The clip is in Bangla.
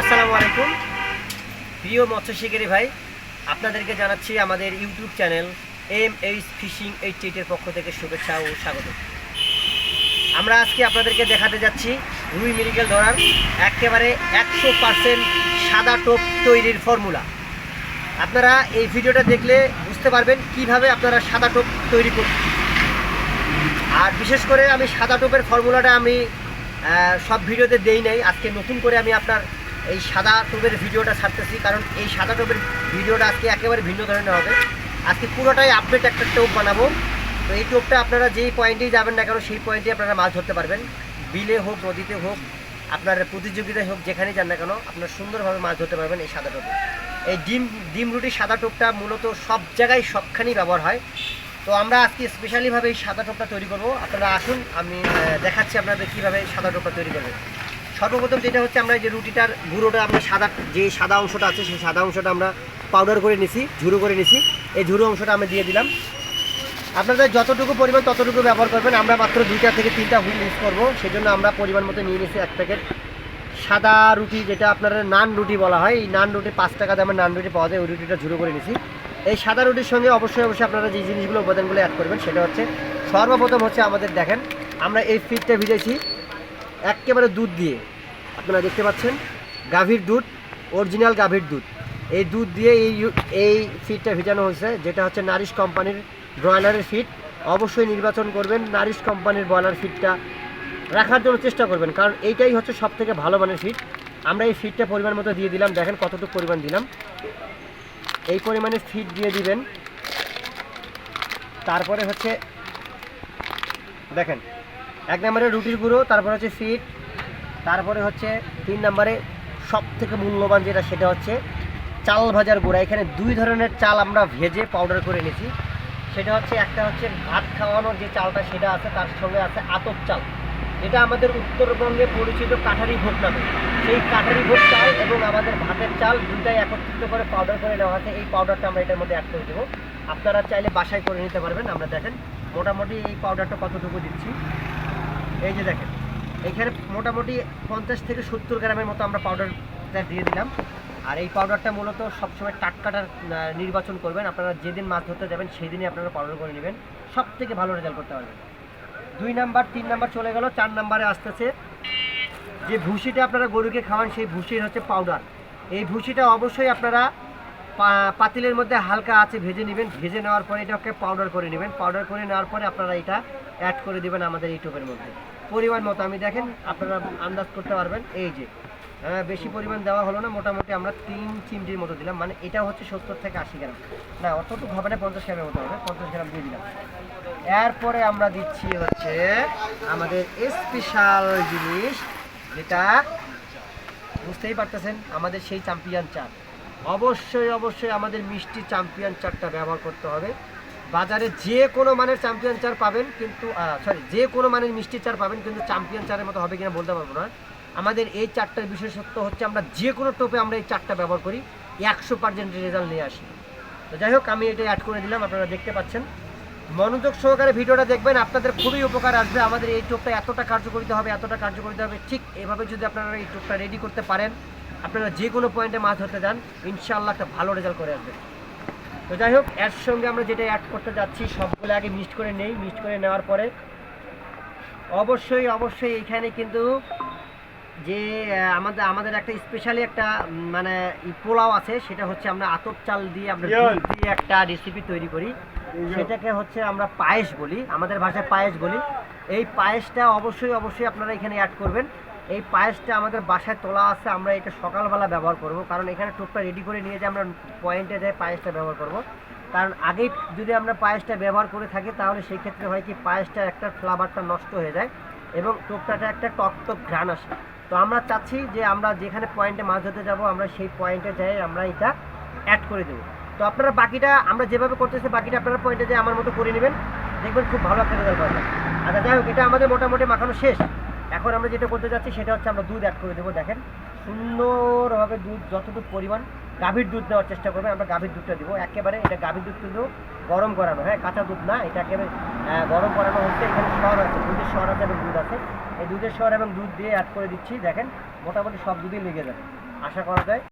আসসালামু আলাইকুম প্রিয় মৎস্য শিকারী ভাই, আপনাদেরকে জানাচ্ছি আমাদের ইউটিউব চ্যানেল MH ফিশিং 88 এর পক্ষ থেকে শুভেচ্ছা ও স্বাগত। আমরা আজকে আপনাদেরকে দেখাতে যাচ্ছি রুই মৃগেল ধরার একেবারে 100% সাদা টোপ তৈরির ফর্মুলা। আপনারা এই ভিডিওটা দেখলে বুঝতে পারবেন কিভাবে আপনারা সাদা টোপ তৈরি করবেন। আর বিশেষ করে আমি সাদা টোপের ফর্মুলাটা আমি সব ভিডিওতে দেই নাই, আজকে নতুন করে আমি আপনার এই সাদা টোপের ভিডিওটা ছাড়তেছি, কারণ এই সাদা টোপের ভিডিওটা আজকে একেবারে ভিন্ন ধরনের হবে। আজকে পুরোটাই আপডেট একটা টোপ বানাবো। তো এই টোপটা আপনারা যেই পয়েন্টেই যাবেন না কেন সেই পয়েন্টেই আপনারা মাছ ধরতে পারবেন। বিলে হোক, নদীতে হোক, আপনার প্রতিযোগিতায় হোক, যেখানেই যান না কেন আপনারা সুন্দরভাবে মাছ ধরতে পারবেন এই সাদা টোপে। এই ডিম রুটি সাদা টোপটা মূলত সব জায়গায় সবখানেই ব্যবহার হয়। তো আমরা আজকে স্পেশালিভাবে এই সাদা টোপটা তৈরি করব। আপনারা আসুন, আমি দেখাচ্ছি আপনাদের কীভাবে সাদা টোপটা তৈরি করবেন। সর্বপ্রথম যেটা হচ্ছে, আমরা যে রুটিটার গুঁড়োটা আমরা যে সাদা অংশটা আছে সেই সাদা অংশটা আমরা পাউডার করে নিছি, ঝুরো করে নিছি। এই ঝুরো অংশটা আমরা দিয়ে দিলাম। আপনাদের যতটুকু পরিমাণ ততটুকু ব্যবহার করবেন। আমরা মাত্র 2টা থেকে 3টা হুইল ইউজ করবো, সেজন্য আমরা পরিমাণ মতো নিয়ে নিছি 1 প্যাকেট সাদা রুটি, যেটা আপনারা নান রুটি বলা হয়। এই নান রুটি 5 টাকা দামের নান রুটি পাওয়া যায়, ওই রুটিটা ঝুরো করে নিছি। এই সাদা রুটির সঙ্গে অবশ্যই আপনারা যে জিনিসগুলো উপাদানগুলো অ্যাড করবেন সেটা হচ্ছে, সর্বপ্রথম হচ্ছে আমাদের দেখেন আমরা এই ফিডটা ভিজেছি একেবারে দুধ দিয়ে। আপনারা দেখতে পাচ্ছেন গাভীর দুধ, অরিজিনাল গাভীর দুধ। এই দুধ দিয়ে এই ফিডটা ভিজানো হয়েছে, যেটা হচ্ছে নারিশ কোম্পানির ব্রয়লারের ফিড। অবশ্যই নির্বাচন করবেন নারিশ কোম্পানির ব্রয়লার ফিডটা রাখার জন্য চেষ্টা করবেন, কারণ এইটাই হচ্ছে সব থেকে ভালো মানের ফিড। আমরা এই ফিডটা পরিমাণ মতো দিয়ে দিলাম, দেখেন কতটুকু পরিমাণ দিলাম। এই পরিমাণে ফিড দিয়ে দিবেন। তারপরে হচ্ছে দেখেন 1 নম্বরে রুটির গুঁড়ো, তারপরে হচ্ছে ফিড, তারপরে হচ্ছে 3 নম্বরে সব থেকে মূল্যবান যেটা সেটা হচ্ছে চাল ভাজার গুঁড়া। এখানে 2 ধরনের চাল আমরা ভেজে পাউডার করে নিয়েছি। সেটা হচ্ছে, একটা হচ্ছে ভাত খাওয়ানোর যে চালটা সেটা আছে, তার সঙ্গে আছে আতপ চাল, যেটা আমাদের উত্তরবঙ্গে পরিচিত কাঠারি ভোগ নামে। সেই কাঠারি ভোগ চাল এবং আমাদের ভাতের চাল দুটাই একত্রিত করে পাউডার করে নেওয়া আছে। এই পাউডারটা আমরা এটার মধ্যে অ্যাড করে দেবো। আপনারা চাইলে বাসায় করে নিতে পারবেন। আমরা দেখেন মোটামুটি এই পাউডারটা কতটুকু দিচ্ছি। এই যে দেখেন এইখানে মোটামুটি 50 থেকে 70 গ্রামের মতো আমরা পাউডারটা দিয়ে দিলাম। আর এই পাউডারটা মূলত সবসময় টাটকাটা নির্বাচন করবেন। আপনারা যেদিন মাছ ধরতে যাবেন সেই দিনই আপনারা পাউডার করে নেবেন, সব থেকে ভালো রেজাল্ট করতে পারবেন। 2 নাম্বার 3 নাম্বার চলে গেল। 4 নাম্বারে আসতেছে যে ভুসিটা আপনারা গরুকে খাওয়ান, সেই ভুসির হচ্ছে পাউডার। এই ভুসিটা অবশ্যই আপনারা পাতিলের মধ্যে হালকা আছে ভেজে নেবেন। ভেজে নেওয়ার পরে এটাকে পাউডার করে নেবেন। পাউডার করে নেওয়ার পরে আপনারা এটা অ্যাড করে দেবেন আমাদের এই টোপের মধ্যে পরিমাণ মতো। আমি দেখেন আপনারা আন্দাজ করতে পারবেন। এই যে বেশি পরিমাণ দেওয়া হলো না, মোটামুটি আমরা 3 চিমটির মতো দিলাম। মানে এটা হচ্ছে 70 থেকে 80 গ্রাম, না অতটুকু হবে না, 50 গ্রামের মতো হবে। 50 গ্রাম দিয়ে দিলাম। এরপরে আমরা দিচ্ছি হচ্ছে আমাদের স্পেশাল জিনিস, যেটা বুঝতেই পারতেছেন আমাদের সেই চ্যাম্পিয়ন চাট। অবশ্যই আমাদের মিষ্টি চ্যাম্পিয়ন চাটটা ব্যবহার করতে হবে। বাজারে যে কোনো মানের চ্যাম্পিয়ন চার পাবেন, কিন্তু যে কোনো মানের মিষ্টি চার পাবেন, কিন্তু চ্যাম্পিয়ন চারের মতো হবে কিনা বলতে পারবো না। আমাদের এই চারটার বিশেষত্ব হচ্ছে, আমরা যে কোনো টোপে আমরা এই চারটা ব্যবহার করি, 100% রেজাল্ট নিয়ে আসি। তো যাই হোক, আমি এটা অ্যাড করে দিলাম। আপনারা দেখতে পাচ্ছেন, মনোযোগ সহকারে ভিডিওটা দেখবেন, আপনাদের খুবই উপকার আসবে। আমাদের এই টোপটা এতটা কার্যকরিতা হবে, ঠিক এভাবে যদি আপনারা এই টোপটা রেডি করতে পারেন, আপনারা যে কোনো পয়েন্টে মাছ ধরতে যান, ইনশাআল্লাহ একটা ভালো রেজাল্ট করে আসবে। তো যাই হোক, এর সঙ্গে আমরা যেটা অ্যাড করতে যাচ্ছি সবগুলো আগে মিক্সড করে নেই। মিক্সড করে নেওয়ার পরে অবশ্যই এখানে কিন্তু যে আমাদের একটা স্পেশালি একটা মানে পোলাও আছে, সেটা হচ্ছে আমরা আতপ চাল দিয়ে আমরা দুধ দিয়ে একটা রেসিপি তৈরি করি। সেটাকে হচ্ছে আমরা পায়েস বলি, আমাদের ভাষায় পায়েস বলি। এই পায়েসটা অবশ্যই আপনারা এখানে অ্যাড করবেন। এই পায়েসটা আমাদের বাসায় তোলা আছে, আমরা এটা সকালবেলা ব্যবহার করব, কারণ এখানে টোপটা রেডি করে নিয়ে যে আমরা পয়েন্টে যাই পায়েসটা ব্যবহার করব। কারণ আগেই যদি আমরা পায়েসটা ব্যবহার করে থাকি, তাহলে সেই ক্ষেত্রে হয় কি, পায়েসটা একটা ফ্লেভারটা নষ্ট হয়ে যায় এবং টোপটাটা একটা টক ঘ্রাণ আসে। তো আমরা চাচ্ছি যে আমরা যেখানে পয়েন্টে মাছ ধরতে যাব, আমরা সেই পয়েন্টে যাই আমরা এটা অ্যাড করে দেবো। তো আপনারা বাকিটা আমরা যেভাবে করতেছি, বাকিটা আপনারা পয়েন্টে যাই আমার মতো করে নেবেন, দেখবেন খুব ভালো একটা রেজাল্ট পাবেন। আচ্ছা যাই হোক, এটা আমাদের মোটামুটি মাখানো শেষ। এখন আমরা যেটা করতে যাচ্ছি সেটা হচ্ছে আমরা দুধ অ্যাড করে দেবো। দেখেন সুন্দরভাবে দুধ, যতটুকু পরিমাণ গাভীর দুধ দেওয়ার চেষ্টা করবেন। আমরা গাভীর দুধটা দেবো একেবারে। এটা গাভীর দুধ কিন্তু গরম করানো, হ্যাঁ, কাঁচা দুধ না, এটা একেবারে গরম করানো হচ্ছে। এখানে শহর আছে, দুধের শহর আছে এবং দুধ আছে। এই দুধের শহর এবং দুধ দিয়ে অ্যাড করে দিচ্ছি। দেখেন মোটামুটি সব দুধই লেগে যাবে। আশা করা যায়।